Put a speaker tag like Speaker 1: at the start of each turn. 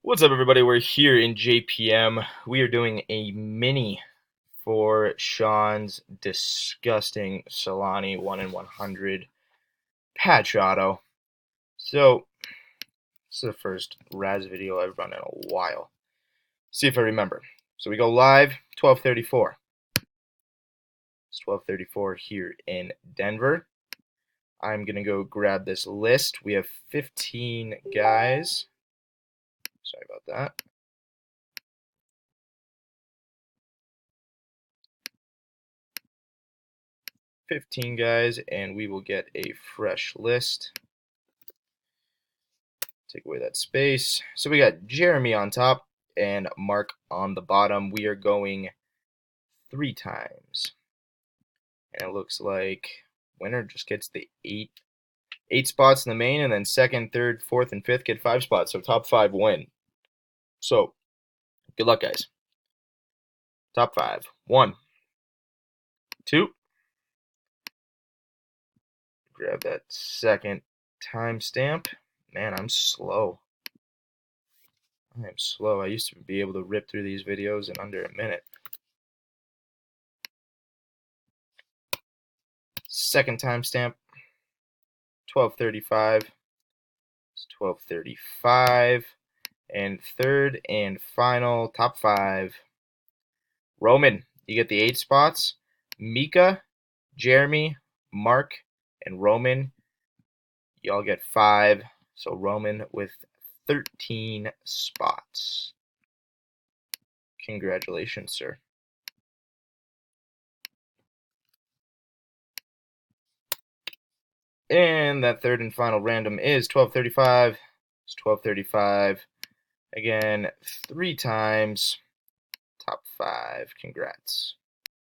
Speaker 1: What's up, everybody? We're here in JPM. We are doing a mini for Sean's disgusting Selenne 1 in 100 patch auto. So, this is the first Raz video I've run in a while. See if I remember. So we go live 12:34. It's 12:34 here in Denver. I'm gonna go grab this list. We have 15 guys. Sorry about that. 15 guys, and we will get a fresh list. Take away that space. So we got Jeremy on top and Mark on the bottom. We are going 3 times. And it looks like winner just gets the eight spots in the main, and then second, third, fourth, and fifth get 5 spots. So top 5 win. So good luck, guys. Top 5. 1, 2. Grab that second timestamp. Man, I'm slow. I am slow. I used to be able to rip through these videos in under a minute. Second timestamp, 12:35. It's 12:35. And third and final, top 5. Roman, you get the 8 spots. Mika, Jeremy, Mark, and Roman, y'all get 5. So Roman with 13 spots. Congratulations, sir. And that third and final random is 12:35. It's 12:35. Again, 3 times. Top 5. Congrats.